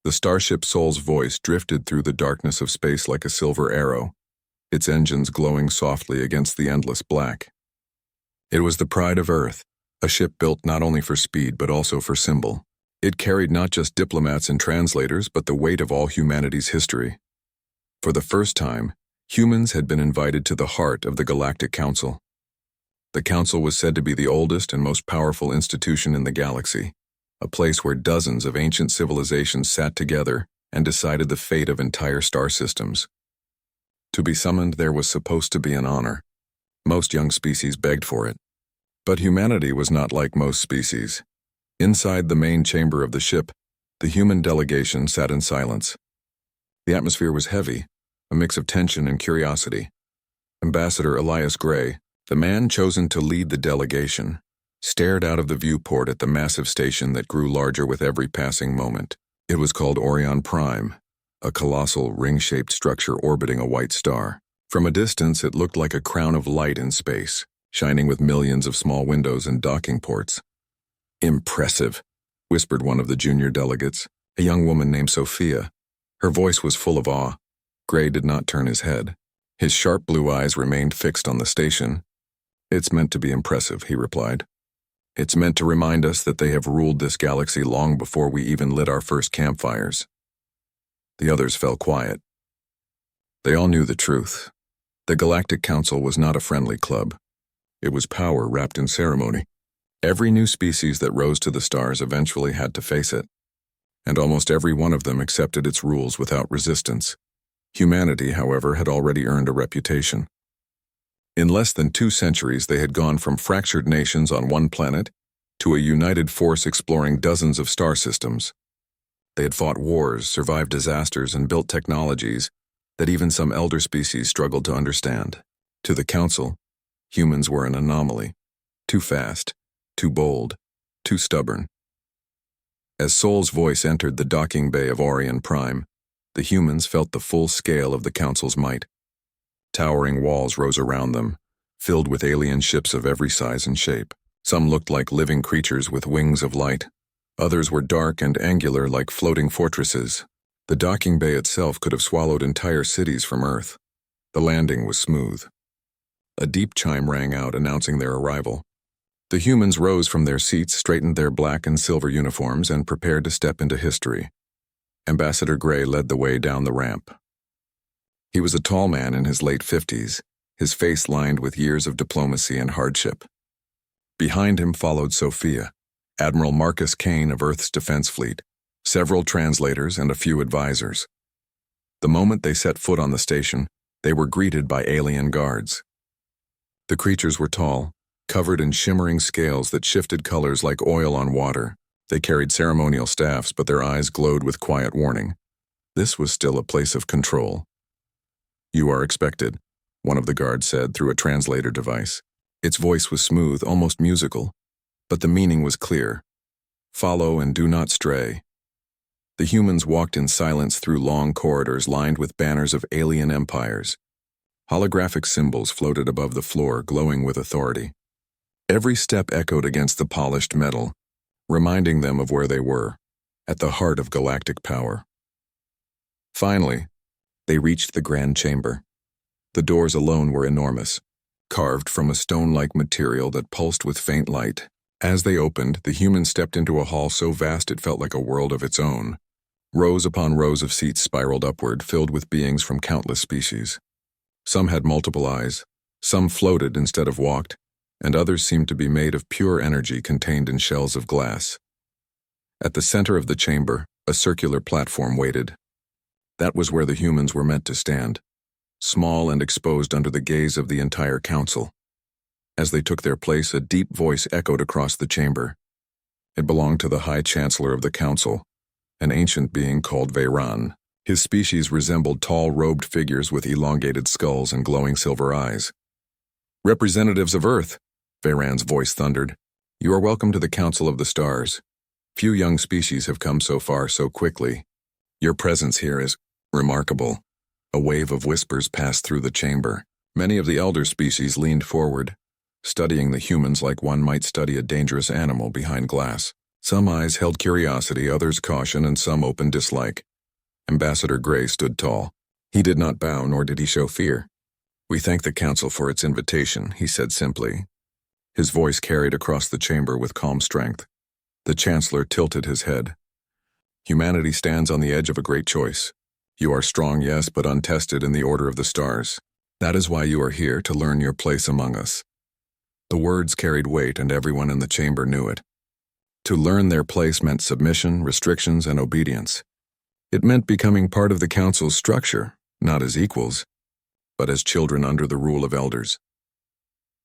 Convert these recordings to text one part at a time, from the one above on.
The starship Soul's voice drifted through the darkness of space like a silver arrow, its engines glowing softly against the endless black. It was the pride of Earth, a ship built not only for speed but also for symbol. It carried not just diplomats and translators but the weight of all humanity's history. For the first time, humans had been invited to the heart of the Galactic Council. The Council was said to be the oldest and most powerful institution in the galaxy, a place where dozens of ancient civilizations sat together and decided the fate of entire star systems. To be summoned there was supposed to be an honor. Most young species begged for it. But humanity was not like most species. Inside the main chamber of the ship, the human delegation sat in silence. The atmosphere was heavy, a mix of tension and curiosity. Ambassador Elias Gray, the man chosen to lead the delegation, stared out of the viewport at the massive station that grew larger with every passing moment. It was called Orion Prime, a colossal ring-shaped structure orbiting a white star. From a distance, it looked like a crown of light in space, shining with millions of small windows and docking ports. "Impressive," whispered one of the junior delegates, a young woman named Sophia. Her voice was full of awe. Gray did not turn his head. His sharp blue eyes remained fixed on the station. "It's meant to be impressive," he replied. "It's meant to remind us that they have ruled this galaxy long before we even lit our first campfires." The others fell quiet. They all knew the truth. The Galactic Council was not a friendly club. It was power wrapped in ceremony. Every new species that rose to the stars eventually had to face it, and almost every one of them accepted its rules without resistance. Humanity, however, had already earned a reputation. In less than 2 centuries, they had gone from fractured nations on one planet to a united force exploring dozens of star systems. They had fought wars, survived disasters, and built technologies that even some elder species struggled to understand. To the Council, humans were an anomaly, too fast, too bold, too stubborn. As Soul's voice entered the docking bay of Orion Prime, the humans felt the full scale of the Council's might. Towering walls rose around them, filled with alien ships of every size and shape. Some looked like living creatures with wings of light. Others were dark and angular like floating fortresses. The docking bay itself could have swallowed entire cities from Earth. The landing was smooth. A deep chime rang out announcing their arrival. The humans rose from their seats, straightened their black and silver uniforms, and prepared to step into history. Ambassador Gray led the way down the ramp. He was a tall man in his late 50s, his face lined with years of diplomacy and hardship. Behind him followed Sophia, Admiral Marcus Kane of Earth's Defense Fleet, several translators, and a few advisors. The moment they set foot on the station, they were greeted by alien guards. The creatures were tall, covered in shimmering scales that shifted colors like oil on water. They carried ceremonial staffs, but their eyes glowed with quiet warning. This was still a place of control. "You are expected," one of the guards said through a translator device. Its voice was smooth, almost musical, but the meaning was clear. "Follow and do not stray." The humans walked in silence through long corridors lined with banners of alien empires. Holographic symbols floated above the floor, glowing with authority. Every step echoed against the polished metal, reminding them of where they were, at the heart of galactic power. Finally, they reached the grand chamber. The doors alone were enormous, carved from a stone-like material that pulsed with faint light. As they opened, the humans stepped into a hall so vast it felt like a world of its own. Rows upon rows of seats spiraled upward, filled with beings from countless species. Some had multiple eyes, some floated instead of walked, and others seemed to be made of pure energy contained in shells of glass. At the center of the chamber, a circular platform waited. That was where the humans were meant to stand, small and exposed under the gaze of the entire council. As they took their place, a deep voice echoed across the chamber. It belonged to the High Chancellor of the Council, an ancient being called Veyran. His species resembled tall, robed figures with elongated skulls and glowing silver eyes. "Representatives of Earth," Veyran's voice thundered, "you are welcome to the Council of the Stars. Few young species have come so far so quickly. Your presence here is remarkable." A wave of whispers passed through the chamber. Many of the elder species leaned forward, studying the humans like one might study a dangerous animal behind glass. Some eyes held curiosity, others caution, and some open dislike. Ambassador Gray stood tall. He did not bow, nor did he show fear. "We thank the Council for its invitation," he said simply. His voice carried across the chamber with calm strength. The Chancellor tilted his head. "Humanity stands on the edge of a great choice. You are strong, yes, but untested in the order of the stars. That is why you are here, to learn your place among us." The words carried weight, and everyone in the chamber knew it. To learn their place meant submission, restrictions, and obedience. It meant becoming part of the Council's structure, not as equals, but as children under the rule of elders.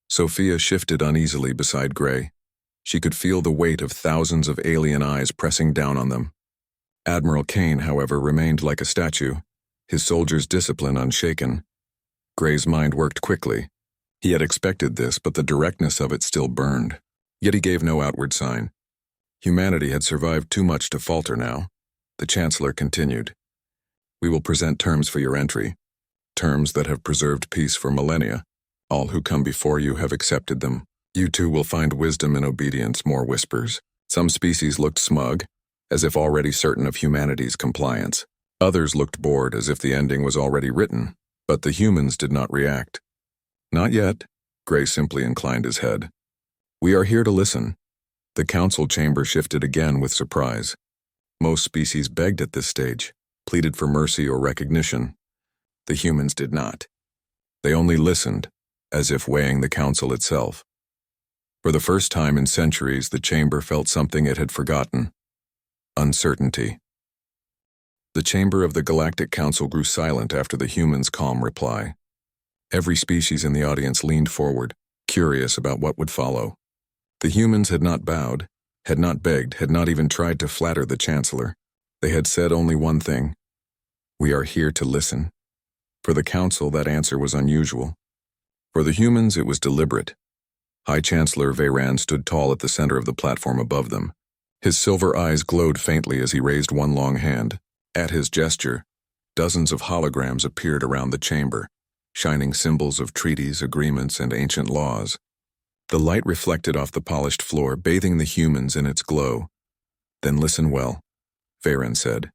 Sophia shifted uneasily beside Gray. She could feel the weight of thousands of alien eyes pressing down on them. Admiral Kane, however, remained like a statue, his soldiers' discipline unshaken. Gray's mind worked quickly. He had expected this, but the directness of it still burned. Yet he gave no outward sign. Humanity had survived too much to falter now. The Chancellor continued. "We will present terms for your entry, terms that have preserved peace for millennia. All who come before you have accepted them. You too will find wisdom in obedience." More whispers. Some species looked smug, as if already certain of humanity's compliance. Others looked bored, as if the ending was already written, but the humans did not react. "Not yet," Gray simply inclined his head. "We are here to listen." The council chamber shifted again with surprise. Most species begged at this stage, pleaded for mercy or recognition. The humans did not. They only listened, as if weighing the council itself. For the first time in centuries, the chamber felt something it had forgotten: uncertainty. The chamber of the Galactic Council grew silent after the humans' calm reply. Every species in the audience leaned forward, curious about what would follow. The humans had not bowed, had not begged, had not even tried to flatter the Chancellor. They had said only one thing: "We are here to listen." For the Council, that answer was unusual. For the humans, it was deliberate. High Chancellor Veyran stood tall at the center of the platform above them. His silver eyes glowed faintly as he raised one long hand. At his gesture, dozens of holograms appeared around the chamber, shining symbols of treaties, agreements, and ancient laws. The light reflected off the polished floor, bathing the humans in its glow. "Then listen well," Veyran said,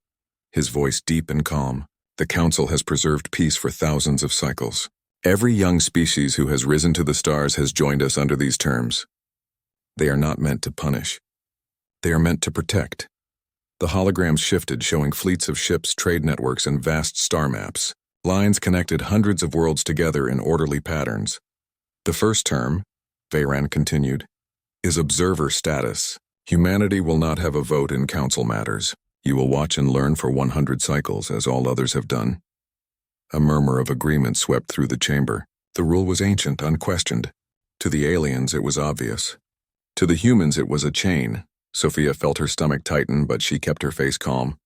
his voice deep and calm. "The Council has preserved peace for thousands of cycles. Every young species who has risen to the stars has joined us under these terms. They are not meant to punish. They are meant to protect." The holograms shifted, showing fleets of ships, trade networks, and vast star maps. Lines connected hundreds of worlds together in orderly patterns. "The first term," Veyran continued, "is observer status. Humanity will not have a vote in council matters. You will watch and learn for 100 cycles, as all others have done." A murmur of agreement swept through the chamber. The rule was ancient, unquestioned. To the aliens, it was obvious. To the humans, it was a chain. Sophia felt her stomach tighten, but she kept her face calm.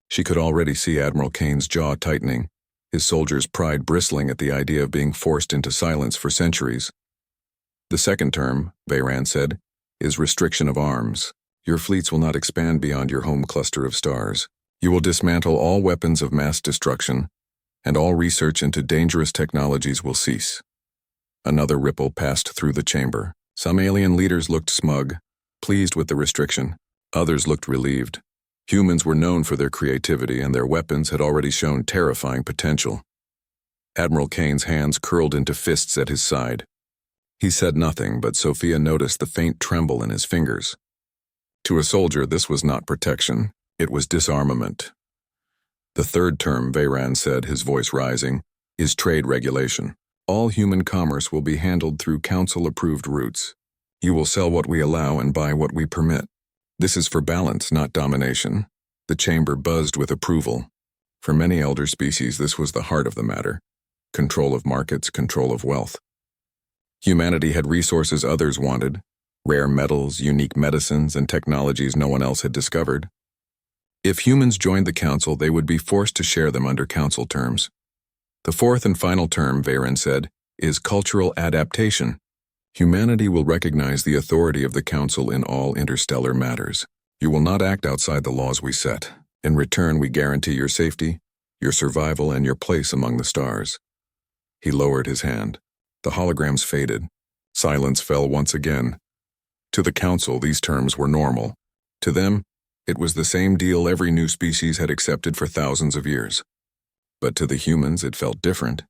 She could already see Admiral Kane's jaw tightening, his soldiers' pride bristling at the idea of being forced into silence for centuries. "The second term," Veyran said, "is restriction of arms. Your fleets will not expand beyond your home cluster of stars. You will dismantle all weapons of mass destruction, and all research into dangerous technologies will cease." Another ripple passed through the chamber. Some alien leaders looked smug, pleased with the restriction. Others looked relieved. Humans were known for their creativity, and their weapons had already shown terrifying potential. Admiral Kane's hands curled into fists at his side. He said nothing, but Sophia noticed the faint tremble in his fingers. To a soldier, this was not protection. It was disarmament. "The third term," Veyran said, his voice rising, "is trade regulation. All human commerce will be handled through council-approved routes. You will sell what we allow and buy what we permit. This is for balance, not domination." The chamber buzzed with approval. For many elder species, this was the heart of the matter: control of markets, control of wealth. Humanity had resources others wanted: rare metals, unique medicines, and technologies no one else had discovered. If humans joined the council, they would be forced to share them under council terms. "The fourth and final term," Veyran said, "is cultural adaptation. Humanity will recognize the authority of the council in all interstellar matters. You will not act outside the laws we set. In return, we guarantee your safety, your survival, and your place among the stars." He lowered his hand. The holograms faded. Silence fell once again. To the council, these terms were normal. To them, it was the same deal every new species had accepted for thousands of years. But to the humans, it felt different.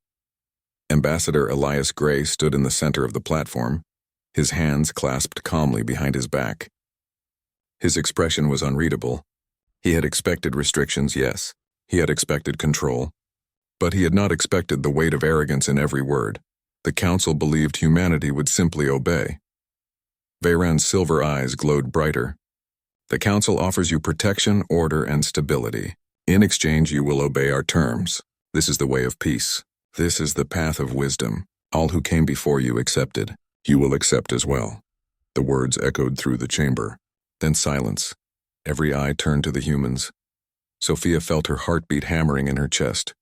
Ambassador Elias Gray stood in the center of the platform, his hands clasped calmly behind his back. His expression was unreadable. He had expected restrictions, yes. He had expected control. But he had not expected the weight of arrogance in every word. The council believed humanity would simply obey. Veyran's silver eyes glowed brighter. The council offers you protection, order, and stability. In exchange, you will obey our terms. This is the way of peace. This is the path of wisdom. All who came before you accepted. You will accept as well. The words echoed through the chamber. Then silence. Every eye turned to the humans. Sophia felt her heartbeat hammering in her chest.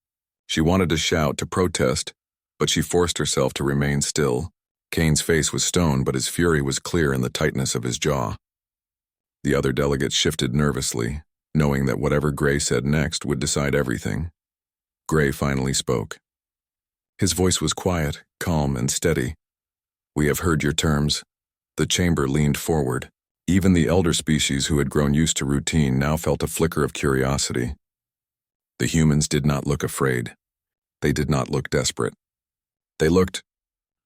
She wanted to shout, to protest, but she forced herself to remain still. Kane's face was stone, but his fury was clear in the tightness of his jaw. The other delegates shifted nervously, knowing that whatever Gray said next would decide everything. Gray finally spoke. His voice was quiet, calm, and steady. "We have heard your terms." The chamber leaned forward. Even the elder species who had grown used to routine now felt a flicker of curiosity. The humans did not look afraid. They did not look desperate. They looked,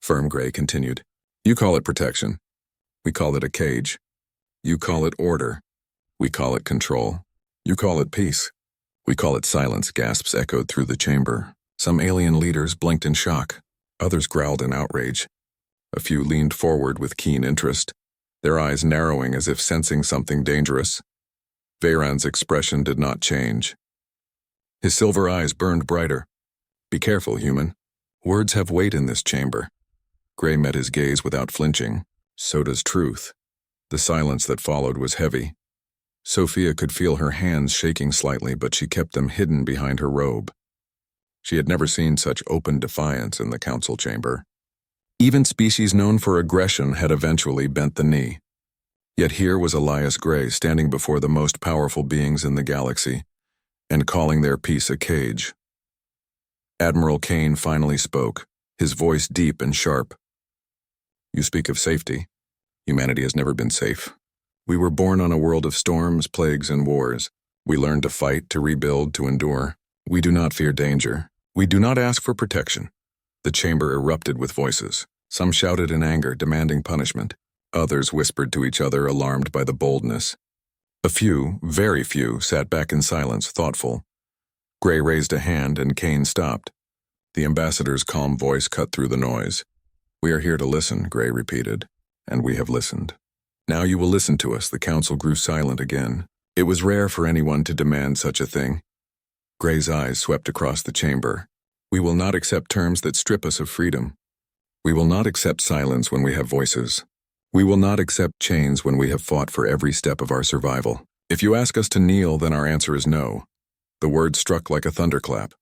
firm, Gray continued. "You call it protection. We call it a cage. You call it order. We call it control. You call it peace. We call it silence." Gasps echoed through the chamber. Some alien leaders blinked in shock. Others growled in outrage. A few leaned forward with keen interest, their eyes narrowing as if sensing something dangerous. Veyran's expression did not change. His silver eyes burned brighter. "Be careful, human. Words have weight in this chamber." Gray met his gaze without flinching. "So does truth." The silence that followed was heavy. Sophia could feel her hands shaking slightly, but she kept them hidden behind her robe. She had never seen such open defiance in the council chamber. Even species known for aggression had eventually bent the knee. Yet here was Elias Gray standing before the most powerful beings in the galaxy, and calling their peace a cage. Admiral Kane finally spoke, his voice deep and sharp. "You speak of safety. Humanity has never been safe. We were born on a world of storms, plagues, and wars. We learned to fight, to rebuild, to endure. We do not fear danger. We do not ask for protection." The chamber erupted with voices. Some shouted in anger, demanding punishment. Others whispered to each other, alarmed by the boldness. A few, very few, sat back in silence, thoughtful. Gray raised a hand and Kane stopped. The ambassador's calm voice cut through the noise. "We are here to listen," Gray repeated, "and we have listened. Now you will listen to us." The council grew silent again. It was rare for anyone to demand such a thing. Gray's eyes swept across the chamber. "We will not accept terms that strip us of freedom. We will not accept silence when we have voices. We will not accept chains when we have fought for every step of our survival. If you ask us to kneel, then our answer is no." The word struck like a thunderclap.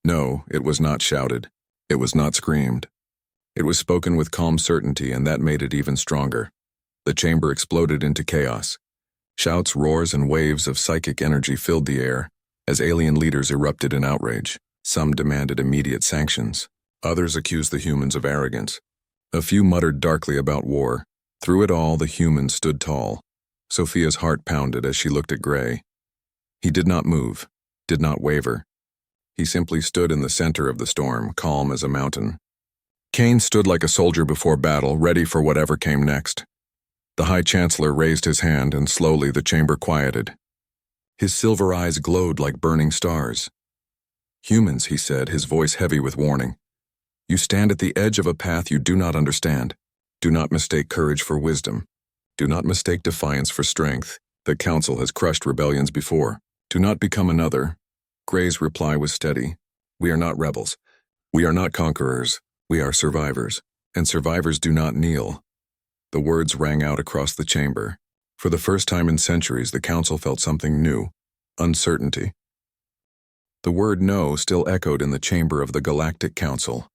No, it was not shouted. It was not screamed. It was spoken with calm certainty, and that made it even stronger. The chamber exploded into chaos. Shouts, roars, and waves of psychic energy filled the air as alien leaders erupted in outrage. Some demanded immediate sanctions. Others accused the humans of arrogance. A few muttered darkly about war. Through it all, the humans stood tall. Sophia's heart pounded as she looked at Gray. He did not move, did not waver. He simply stood in the center of the storm, calm as a mountain. Kane stood like a soldier before battle, ready for whatever came next. The High Chancellor raised his hand, and slowly the chamber quieted. His silver eyes glowed like burning stars. "Humans," he said, his voice heavy with warning. "You stand at the edge of a path you do not understand. Do not mistake courage for wisdom. Do not mistake defiance for strength. The Council has crushed rebellions before. Do not become another." Gray's reply was steady. "We are not rebels. We are not conquerors. We are survivors. And survivors do not kneel." The words rang out across the chamber. For the first time in centuries, the Council felt something new. Uncertainty. The word "no" still echoed in the chamber of the Galactic Council.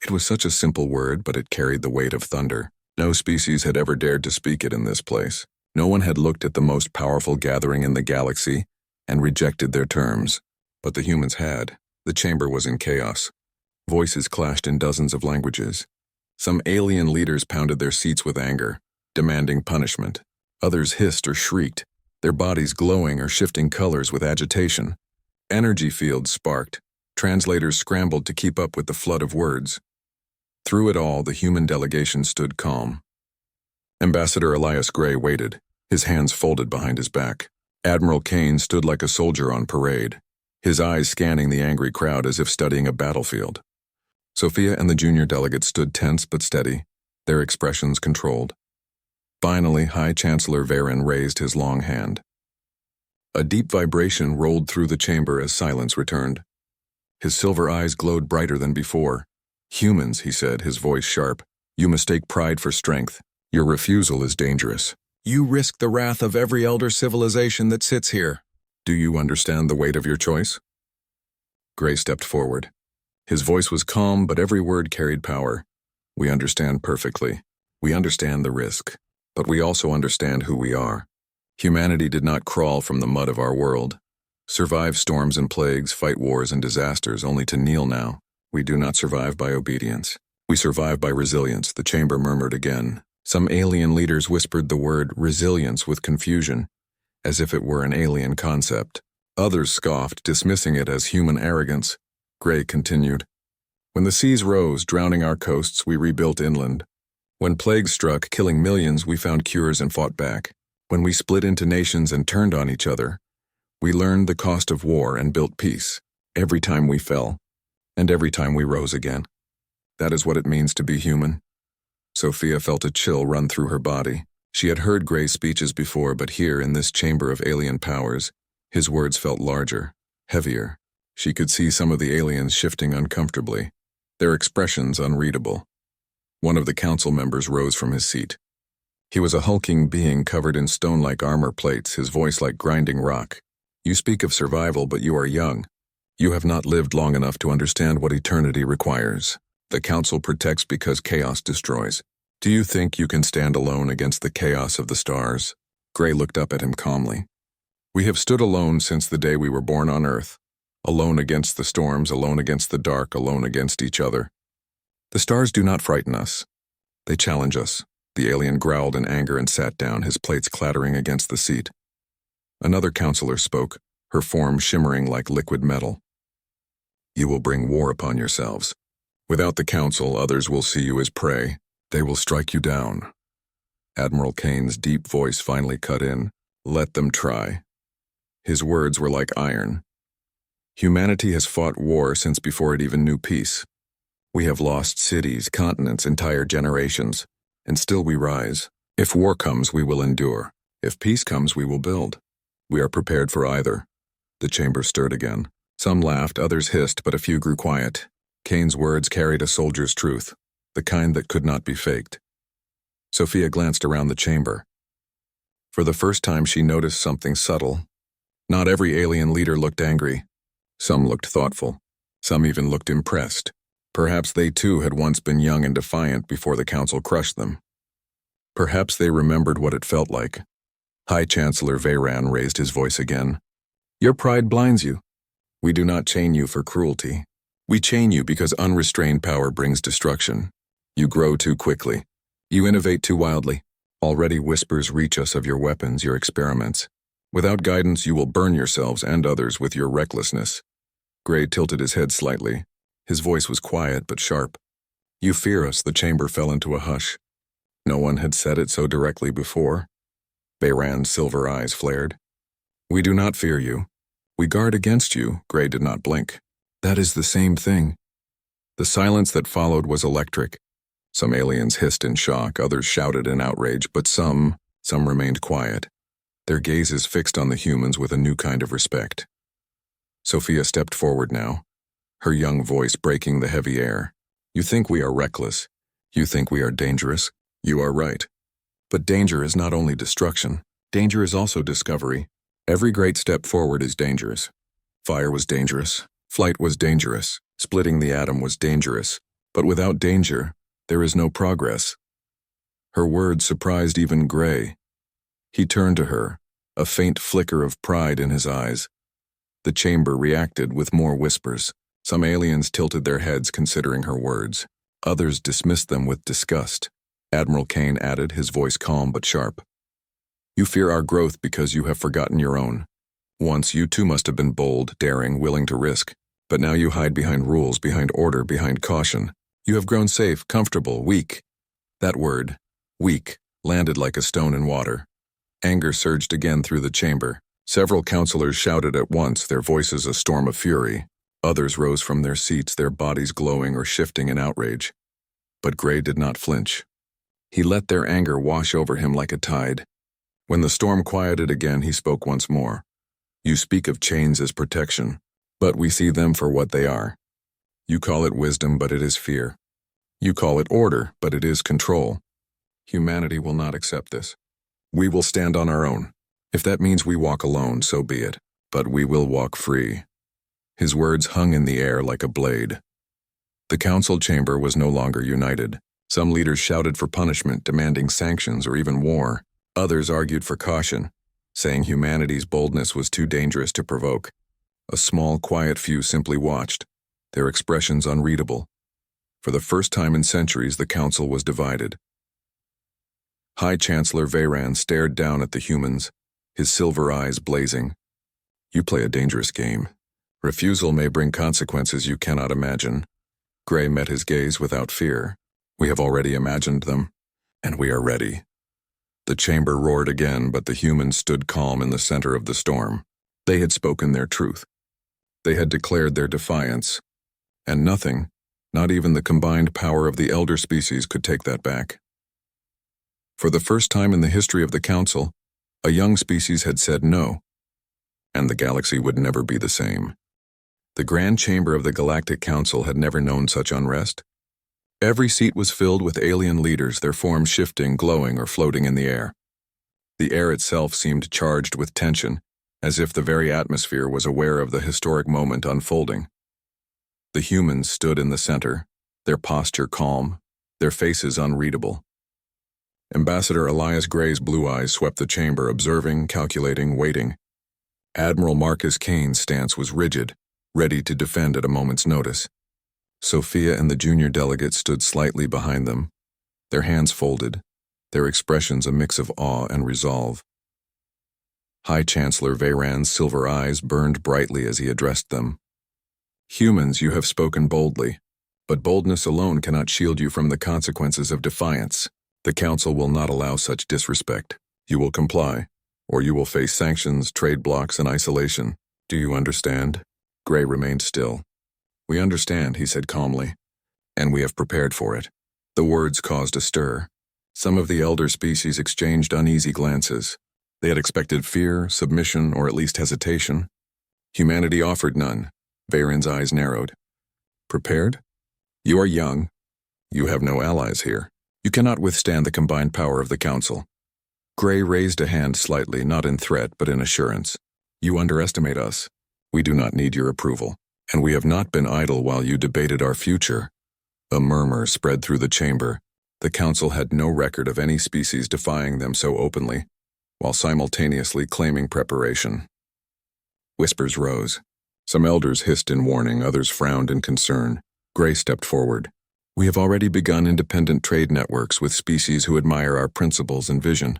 It was such a simple word, but it carried the weight of thunder. No species had ever dared to speak it in this place. No one had looked at the most powerful gathering in the galaxy and rejected their terms. But the humans had. The chamber was in chaos. Voices clashed in dozens of languages. Some alien leaders pounded their seats with anger, demanding punishment. Others hissed or shrieked, their bodies glowing or shifting colors with agitation. Energy fields sparked. Translators scrambled to keep up with the flood of words. Through it all, the human delegation stood calm. Ambassador Elias Gray waited, his hands folded behind his back. Admiral Kane stood like a soldier on parade, his eyes scanning the angry crowd as if studying a battlefield. Sophia and the junior delegates stood tense but steady, their expressions controlled. Finally, High Chancellor Varen raised his long hand. A deep vibration rolled through the chamber as silence returned. His silver eyes glowed brighter than before. "Humans," he said, his voice sharp, "you mistake pride for strength. Your refusal is dangerous. You risk the wrath of every elder civilization that sits here. Do you understand the weight of your choice?" Gray stepped forward. His voice was calm, but every word carried power. "We understand perfectly. We understand the risk. But we also understand who we are. Humanity did not crawl from the mud of our world, survive storms and plagues, fight wars and disasters, only to kneel now. We do not survive by obedience. We survive by resilience," the chamber murmured again. Some alien leaders whispered the word resilience with confusion, as if it were an alien concept. Others scoffed, dismissing it as human arrogance. Gray continued. "When the seas rose, drowning our coasts, we rebuilt inland. When plagues struck, killing millions, we found cures and fought back. When we split into nations and turned on each other, we learned the cost of war and built peace. Every time we fell, and every time we rose again. That is what it means to be human." Sophia felt a chill run through her body. She had heard Gray's speeches before, but here, in this chamber of alien powers, his words felt larger, heavier. She could see some of the aliens shifting uncomfortably, their expressions unreadable. One of the council members rose from his seat. He was a hulking being covered in stone-like armor plates, his voice like grinding rock. "You speak of survival, but you are young. You have not lived long enough to understand what eternity requires. The council protects because chaos destroys. Do you think you can stand alone against the chaos of the stars?" Gray looked up at him calmly. "We have stood alone since the day we were born on Earth. Alone against the storms, alone against the dark, alone against each other. The stars do not frighten us. They challenge us." The alien growled in anger and sat down, his plates clattering against the seat. Another counselor spoke, her form shimmering like liquid metal. "You will bring war upon yourselves. Without the council, others will see you as prey. They will strike you down." Admiral Kane's deep voice finally cut in. "Let them try." His words were like iron. Humanity has fought war since before it even knew peace. We have lost cities, continents, entire generations, and still we rise. If war comes, we will endure. If peace comes, we will build. We are prepared for either." The chamber stirred again. Some laughed, others hissed, but a few grew quiet. Kane's words carried a soldier's truth, the kind that could not be faked. Sophia glanced around the chamber. For the first time, she noticed something subtle. Not every alien leader looked angry. Some looked thoughtful. Some even looked impressed. Perhaps they too had once been young and defiant before the council crushed them. Perhaps they remembered what it felt like. High Chancellor Varen raised his voice again. "Your pride blinds you. We do not chain you for cruelty. We chain you because unrestrained power brings destruction. You grow too quickly. You innovate too wildly. Already whispers reach us of your weapons, your experiments. Without guidance, you will burn yourselves and others with your recklessness." Gray tilted his head slightly. His voice was quiet but sharp. "You fear us." The chamber fell into a hush. No one had said it so directly before. Bayran's silver eyes flared. "We do not fear you. We guard against you." Gray did not blink. "That is the same thing." The silence that followed was electric. Some aliens hissed in shock, others shouted in outrage, but some remained quiet, their gazes fixed on the humans with a new kind of respect. Sophia stepped forward now, her young voice breaking the heavy air. "You think we are reckless. You think we are dangerous. You are right. But danger is not only destruction. Danger is also discovery. Every great step forward is dangerous. Fire was dangerous. Flight was dangerous. Splitting the atom was dangerous. But without danger, there is no progress." Her words surprised even Gray. He turned to her, a faint flicker of pride in his eyes. The chamber reacted with more whispers. Some aliens tilted their heads considering her words. Others dismissed them with disgust. Admiral Kane added, his voice calm but sharp. You fear our growth because you have forgotten your own. Once you too must have been bold, daring, willing to risk. But now you hide behind rules, behind order, behind caution. You have grown safe, comfortable, weak. That word, weak, landed like a stone in water. Anger surged again through the chamber. Several counselors shouted at once, their voices a storm of fury. Others rose from their seats, their bodies glowing or shifting in outrage. But Gray did not flinch. He let their anger wash over him like a tide. When the storm quieted again, he spoke once more. You speak of chains as protection, but we see them for what they are. You call it wisdom, but it is fear. You call it order, but it is control. Humanity will not accept this. We will stand on our own. If that means we walk alone, so be it, but we will walk free. His words hung in the air like a blade. The council chamber was no longer united. Some leaders shouted for punishment, demanding sanctions or even war. Others argued for caution, saying humanity's boldness was too dangerous to provoke. A small, quiet few simply watched, their expressions unreadable. For the first time in centuries, the council was divided. High Chancellor Veyran stared down at the humans, his silver eyes blazing. You play a dangerous game. Refusal may bring consequences you cannot imagine. Gray met his gaze without fear. We have already imagined them, and we are ready. The chamber roared again, but the humans stood calm in the center of the storm. They had spoken their truth. They had declared their defiance, and nothing, not even the combined power of the elder species, could take that back. For the first time in the history of the Council, a young species had said no, and the galaxy would never be the same. The Grand Chamber of the Galactic Council had never known such unrest. Every seat was filled with alien leaders, their forms shifting, glowing, or floating in the air. The air itself seemed charged with tension, as if the very atmosphere was aware of the historic moment unfolding. The humans stood in the center, their posture calm, their faces unreadable. Ambassador Elias Gray's blue eyes swept the chamber, observing, calculating, waiting. Admiral Marcus Kane's stance was rigid, ready to defend at a moment's notice. Sophia and the junior delegate stood slightly behind them, their hands folded, their expressions a mix of awe and resolve. High Chancellor Veyran's silver eyes burned brightly as he addressed them. Humans, you have spoken boldly, but boldness alone cannot shield you from the consequences of defiance. The Council will not allow such disrespect. You will comply, or you will face sanctions, trade blocks, and isolation. Do you understand? Gray remained still. We understand, he said calmly, and we have prepared for it. The words caused a stir. Some of the elder species exchanged uneasy glances. They had expected fear, submission, or at least hesitation. Humanity offered none. Veyran's eyes narrowed. Prepared? You are young. You have no allies here. You cannot withstand the combined power of the Council. Gray raised a hand slightly, not in threat, but in assurance. You underestimate us. We do not need your approval, and we have not been idle while you debated our future. A murmur spread through the chamber. The Council had no record of any species defying them so openly, while simultaneously claiming preparation. Whispers rose. Some elders hissed in warning, others frowned in concern. Gray stepped forward. We have already begun independent trade networks with species who admire our principles and vision.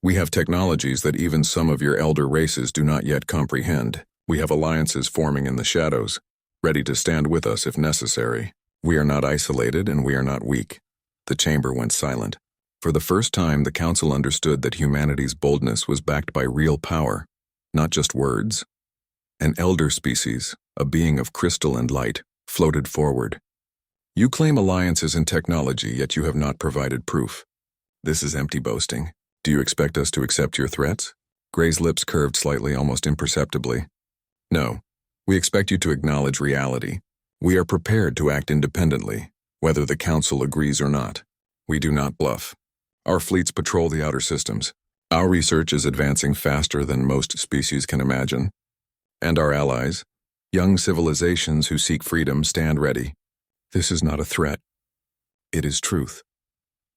We have technologies that even some of your elder races do not yet comprehend. We have alliances forming in the shadows, ready to stand with us if necessary. We are not isolated and we are not weak. The chamber went silent. For the first time, the Council understood that humanity's boldness was backed by real power, not just words. An elder species, a being of crystal and light, floated forward. You claim alliances in technology, yet you have not provided proof. This is empty boasting. Do you expect us to accept your threats? Gray's lips curved slightly, almost imperceptibly. No. We expect you to acknowledge reality. We are prepared to act independently, whether the Council agrees or not. We do not bluff. Our fleets patrol the outer systems. Our research is advancing faster than most species can imagine. And our allies, young civilizations who seek freedom, stand ready. This is not a threat. It is truth.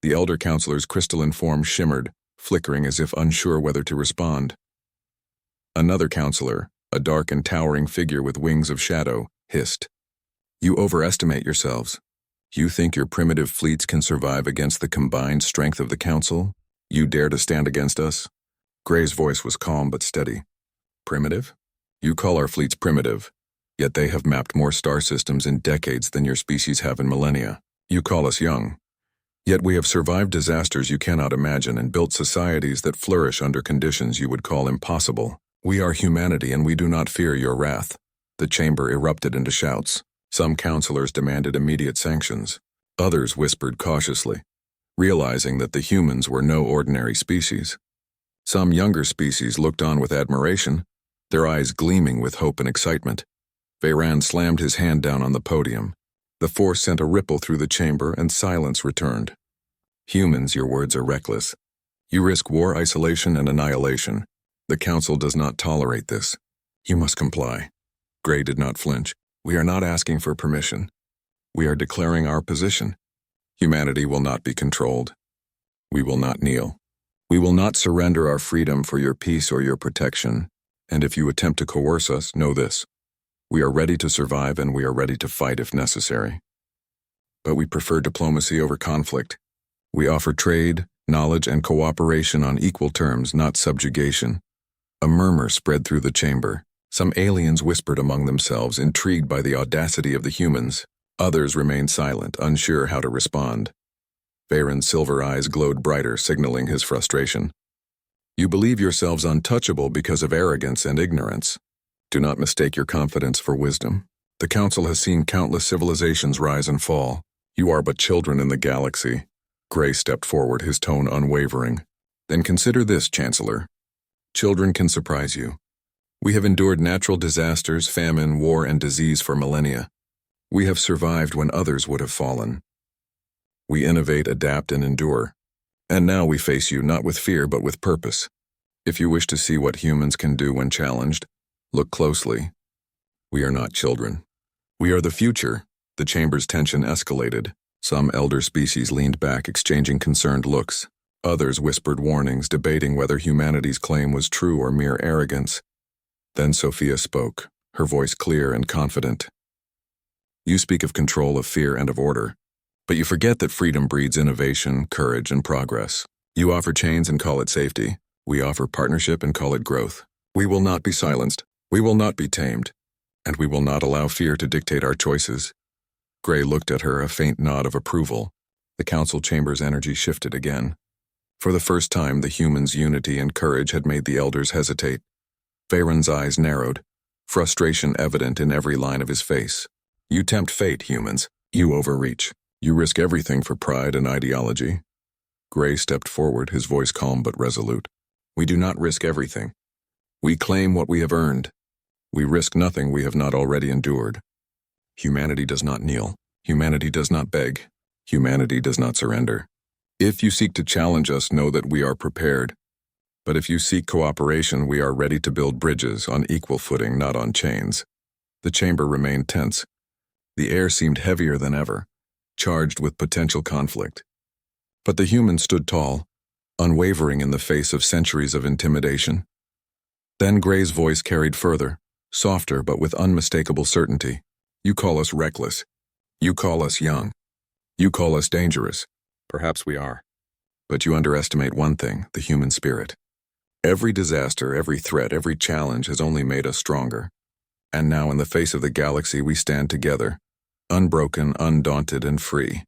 The elder counselor's crystalline form shimmered, flickering as if unsure whether to respond. Another counselor, a dark and towering figure with wings of shadow, hissed. You overestimate yourselves. You think your primitive fleets can survive against the combined strength of the Council? You dare to stand against us? Gray's voice was calm but steady. Primitive? You call our fleets primitive, yet they have mapped more star systems in decades than your species have in millennia. You call us young, yet we have survived disasters you cannot imagine and built societies that flourish under conditions you would call impossible. We are humanity and we do not fear your wrath. The chamber erupted into shouts. Some counselors demanded immediate sanctions. Others whispered cautiously, realizing that the humans were no ordinary species. Some younger species looked on with admiration, their eyes gleaming with hope and excitement. Veyran slammed his hand down on the podium. The force sent a ripple through the chamber and silence returned. Humans, your words are reckless. You risk war, isolation, and annihilation. The Council does not tolerate this. You must comply. Gray did not flinch. We are not asking for permission. We are declaring our position. Humanity will not be controlled. We will not kneel. We will not surrender our freedom for your peace or your protection. And if you attempt to coerce us, know this. We are ready to survive and we are ready to fight if necessary. But we prefer diplomacy over conflict. We offer trade, knowledge, and cooperation on equal terms, not subjugation. A murmur spread through the chamber. Some aliens whispered among themselves, intrigued by the audacity of the humans. Others remained silent, unsure how to respond. Veyran's silver eyes glowed brighter, signaling his frustration. You believe yourselves untouchable because of arrogance and ignorance. Do not mistake your confidence for wisdom. The Council has seen countless civilizations rise and fall. You are but children in the galaxy. Gray stepped forward, his tone unwavering. Then consider this, Chancellor. Children can surprise you. We have endured natural disasters, famine, war, and disease for millennia. We have survived when others would have fallen. We innovate, adapt, and endure. And now we face you not with fear but with purpose. If you wish to see what humans can do when challenged, look closely. We are not children. We are the future. The chamber's tension escalated. Some elder species leaned back, exchanging concerned looks. Others whispered warnings, debating whether humanity's claim was true or mere arrogance. Then Sophia spoke, her voice clear and confident. You speak of control, of fear, and of order. But you forget that freedom breeds innovation, courage, and progress. You offer chains and call it safety. We offer partnership and call it growth. We will not be silenced. We will not be tamed. And we will not allow fear to dictate our choices. Gray looked at her, a faint nod of approval. The Council chamber's energy shifted again. For the first time, the humans' unity and courage had made the elders hesitate. Veyran's eyes narrowed, frustration evident in every line of his face. You tempt fate, humans. You overreach. You risk everything for pride and ideology. Gray stepped forward, his voice calm but resolute. We do not risk everything. We claim what we have earned. We risk nothing we have not already endured. Humanity does not kneel. Humanity does not beg. Humanity does not surrender. If you seek to challenge us, know that we are prepared. But if you seek cooperation, we are ready to build bridges on equal footing, not on chains. The chamber remained tense. The air seemed heavier than ever, charged with potential conflict. But the humans stood tall, unwavering in the face of centuries of intimidation. Then Gray's voice carried further, softer but with unmistakable certainty. You call us reckless. You call us young. You call us dangerous. Perhaps we are. But you underestimate one thing, the human spirit. Every disaster, every threat, every challenge has only made us stronger. And now in the face of the galaxy we stand together, unbroken, undaunted, and free.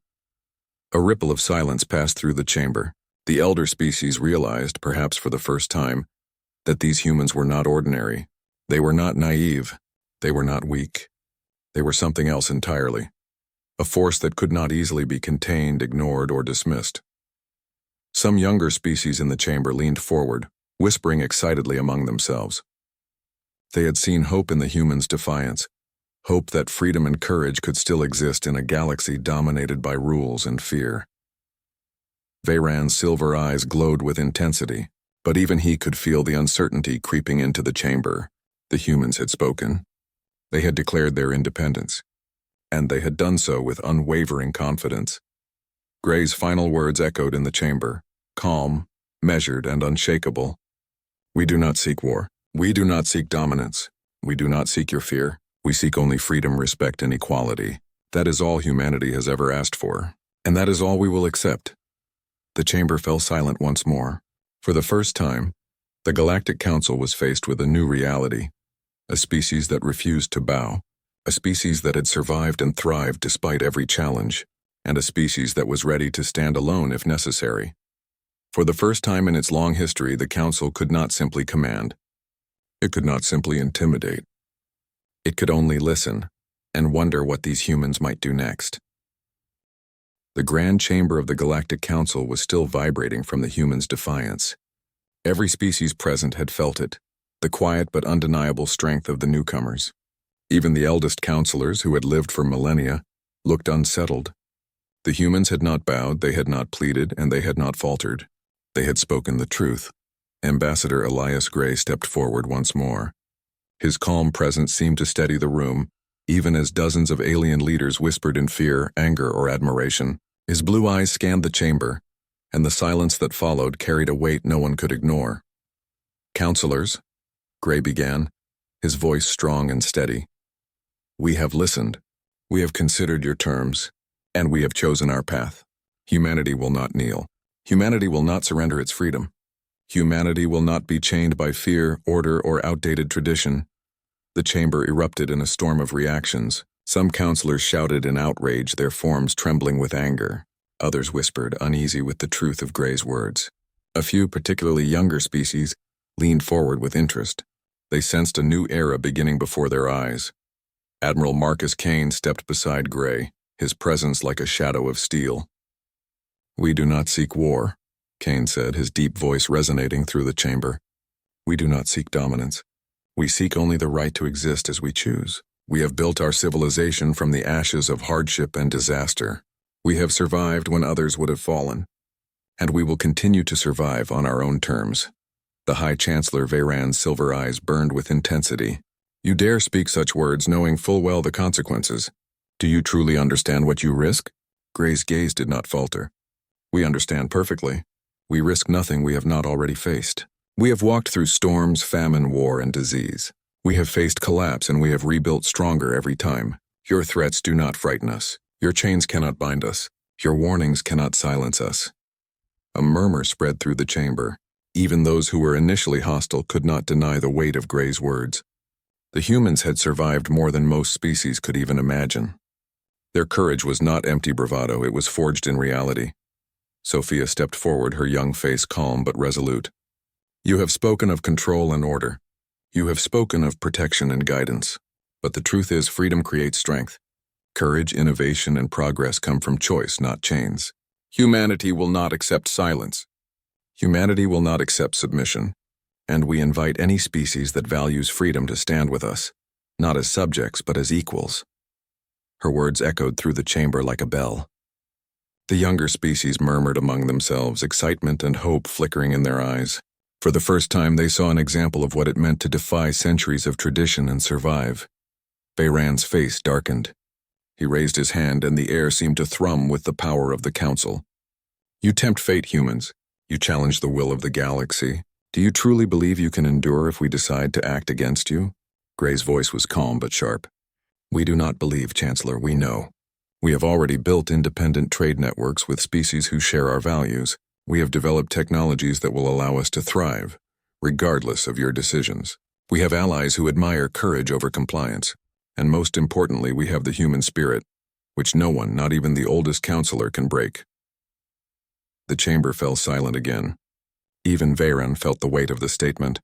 A ripple of silence passed through the chamber. The elder species realized, perhaps for the first time, that these humans were not ordinary. They were not naive. They were not weak. They were something else entirely. A force that could not easily be contained, ignored, or dismissed. Some younger species in the chamber leaned forward, whispering excitedly among themselves. They had seen hope in the humans' defiance, hope that freedom and courage could still exist in a galaxy dominated by rules and fear. Veyran's silver eyes glowed with intensity, but even he could feel the uncertainty creeping into the chamber. The humans had spoken. They had declared their independence, and they had done so with unwavering confidence. Gray's final words echoed in the chamber, calm, measured, and unshakable. We do not seek war. We do not seek dominance. We do not seek your fear. We seek only freedom, respect, and equality. That is all humanity has ever asked for, and that is all we will accept. The chamber fell silent once more. For the first time, The Galactic Council was faced with a new reality, a species that refused to bow, a species that had survived and thrived despite every challenge, and a species that was ready to stand alone if necessary. For the first time in its long history, the Council could not simply command. It could not simply intimidate. It could only listen and wonder what these humans might do next. The grand chamber of the Galactic Council was still vibrating from the humans' defiance. Every species present had felt it, the quiet but undeniable strength of the newcomers. Even the eldest counselors, who had lived for millennia, looked unsettled. The humans had not bowed, they had not pleaded, and they had not faltered. They had spoken the truth. Ambassador Elias Gray stepped forward once more. His calm presence seemed to steady the room, even as dozens of alien leaders whispered in fear, anger, or admiration. His blue eyes scanned the chamber, and the silence that followed carried a weight no one could ignore. "Counselors," Gray began, his voice strong and steady. "We have listened. We have considered your terms, and we have chosen our path. Humanity will not kneel. Humanity will not surrender its freedom. Humanity will not be chained by fear, order, or outdated tradition." The chamber erupted in a storm of reactions. Some counselors shouted in outrage, their forms trembling with anger. Others whispered, uneasy with the truth of Gray's words. A few, particularly younger species, leaned forward with interest. They sensed a new era beginning before their eyes. Admiral Marcus Kane stepped beside Gray, his presence like a shadow of steel. "We do not seek war," Kane said, his deep voice resonating through the chamber. "We do not seek dominance. We seek only the right to exist as we choose. We have built our civilization from the ashes of hardship and disaster. We have survived when others would have fallen, and we will continue to survive on our own terms." The High Chancellor Veyran's silver eyes burned with intensity. "You dare speak such words knowing full well the consequences. Do you truly understand what you risk?" Gray's gaze did not falter. "We understand perfectly. We risk nothing we have not already faced. We have walked through storms, famine, war, and disease. We have faced collapse and we have rebuilt stronger every time. Your threats do not frighten us. Your chains cannot bind us. Your warnings cannot silence us." A murmur spread through the chamber. Even those who were initially hostile could not deny the weight of Gray's words. The humans had survived more than most species could even imagine. Their courage was not empty bravado, it was forged in reality. Sophia stepped forward, her young face calm but resolute. "You have spoken of control and order. You have spoken of protection and guidance. But the truth is, freedom creates strength. Courage, innovation, and progress come from choice, not chains. Humanity will not accept silence. Humanity will not accept submission. And we invite any species that values freedom to stand with us, not as subjects, but as equals." Her words echoed through the chamber like a bell. The younger species murmured among themselves, excitement and hope flickering in their eyes. For the first time, they saw an example of what it meant to defy centuries of tradition and survive. Veyran's face darkened. He raised his hand, and the air seemed to thrum with the power of the Council. "You tempt fate, humans. You challenge the will of the galaxy. Do you truly believe you can endure if we decide to act against you?" Gray's voice was calm but sharp. "We do not believe, Chancellor, we know. We have already built independent trade networks with species who share our values. We have developed technologies that will allow us to thrive, regardless of your decisions. We have allies who admire courage over compliance. And most importantly, we have the human spirit, which no one, not even the oldest counselor, can break." The chamber fell silent again. Even Veyran felt the weight of the statement.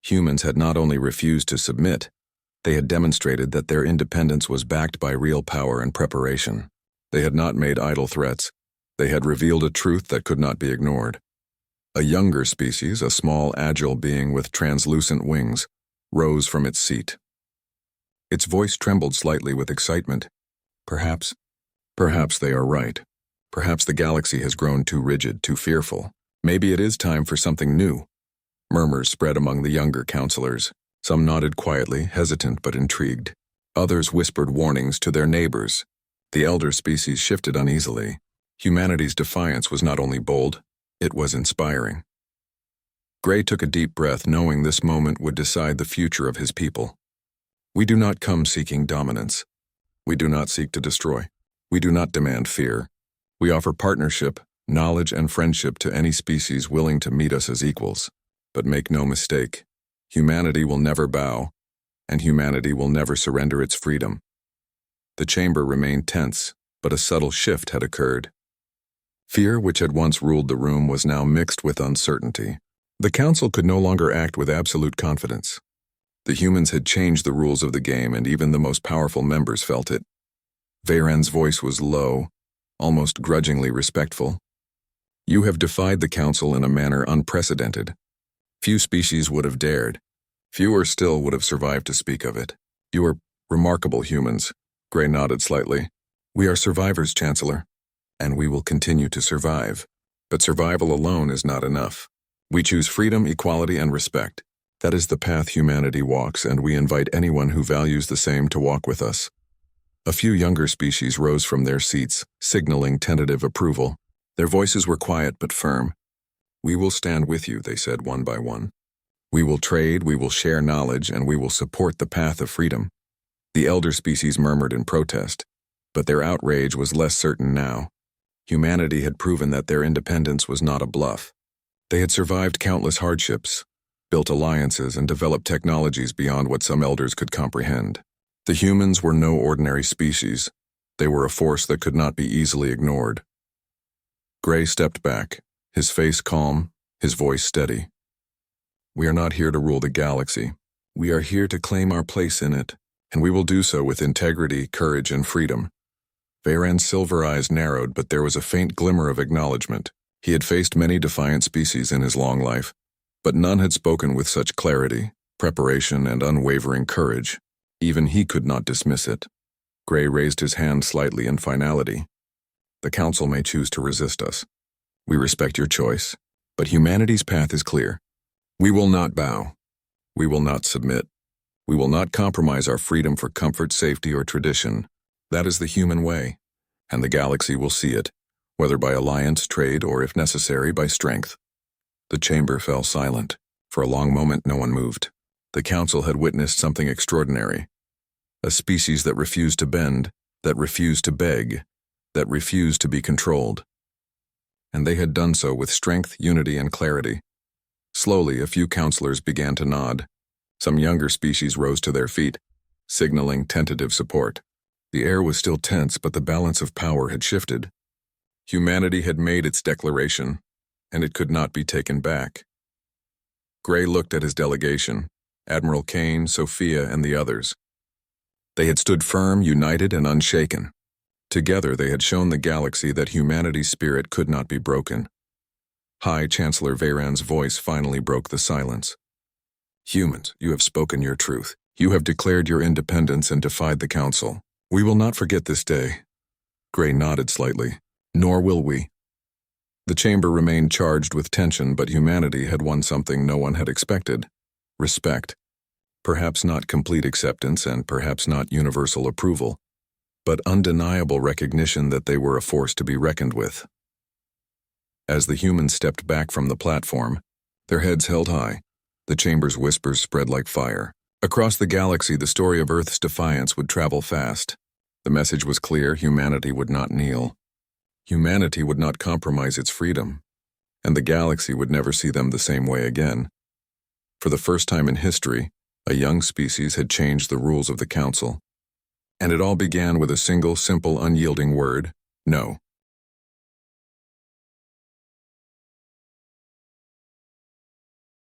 Humans had not only refused to submit, they had demonstrated that their independence was backed by real power and preparation. They had not made idle threats. They had revealed a truth that could not be ignored. A younger species, a small, agile being with translucent wings, rose from its seat. Its voice trembled slightly with excitement. Perhaps they are right. Perhaps the galaxy has grown too rigid, too fearful. Maybe it is time for something new." Murmurs spread among the younger counselors. Some nodded quietly, hesitant but intrigued. Others whispered warnings to their neighbors. The elder species shifted uneasily. Humanity's defiance was not only bold, it was inspiring. Gray took a deep breath, knowing this moment would decide the future of his people. "We do not come seeking dominance. We do not seek to destroy. We do not demand fear. We offer partnership, knowledge, and friendship to any species willing to meet us as equals." But make no mistake, humanity will never bow, and humanity will never surrender its freedom. The chamber remained tense, but a subtle shift had occurred. Fear, which had once ruled the room, was now mixed with uncertainty. The council could no longer act with absolute confidence. The humans had changed the rules of the game, and even the most powerful members felt it. Veyran's voice was low, almost grudgingly respectful. You have defied the council in a manner unprecedented. Few species would have dared. Fewer still would have survived to speak of it. You are remarkable humans. Grey nodded slightly. We are survivors, Chancellor, and we will continue to survive. But survival alone is not enough. We choose freedom, equality, and respect. That is the path humanity walks, and we invite anyone who values the same to walk with us. A few younger species rose from their seats, signaling tentative approval. Their voices were quiet but firm. We will stand with you, they said one by one. We will trade, we will share knowledge, and we will support the path of freedom. The elder species murmured in protest, but their outrage was less certain now. Humanity had proven that their independence was not a bluff. They had survived countless hardships, built alliances, and developed technologies beyond what some elders could comprehend. The humans were no ordinary species. They were a force that could not be easily ignored. Grey stepped back, his face calm, his voice steady. We are not here to rule the galaxy. We are here to claim our place in it, and we will do so with integrity, courage, and freedom. Veyran's silver eyes narrowed, but there was a faint glimmer of acknowledgement. He had faced many defiant species in his long life, but none had spoken with such clarity, preparation, and unwavering courage. Even he could not dismiss it. Grey raised his hand slightly in finality. The council may choose to resist us. We respect your choice, but humanity's path is clear. We will not bow. We will not submit. We will not compromise our freedom for comfort, safety, or tradition. That is the human way, and the galaxy will see it, whether by alliance, trade, or, if necessary, by strength. The chamber fell silent. For a long moment, no one moved. The council had witnessed something extraordinary. A species that refused to bend, that refused to beg, that refused to be controlled. And they had done so with strength, unity, and clarity. Slowly, a few counselors began to nod. Some younger species rose to their feet, signaling tentative support. The air was still tense, but the balance of power had shifted. Humanity had made its declaration, and it could not be taken back. Grey looked at his delegation, Admiral Kane, Sophia, and the others. They had stood firm, united, and unshaken. Together they had shown the galaxy that humanity's spirit could not be broken. High Chancellor Veyran's voice finally broke the silence. Humans, you have spoken your truth. You have declared your independence and defied the council. We will not forget this day. Grey nodded slightly. Nor will we. The chamber remained charged with tension, but humanity had won something no one had expected. Respect. Perhaps not complete acceptance and perhaps not universal approval, but undeniable recognition that they were a force to be reckoned with. As the humans stepped back from the platform, their heads held high, the chamber's whispers spread like fire. Across the galaxy, the story of Earth's defiance would travel fast. The message was clear: humanity would not kneel. Humanity would not compromise its freedom, and the galaxy would never see them the same way again. For the first time in history, a young species had changed the rules of the council. And it all began with a single, simple, unyielding word: no.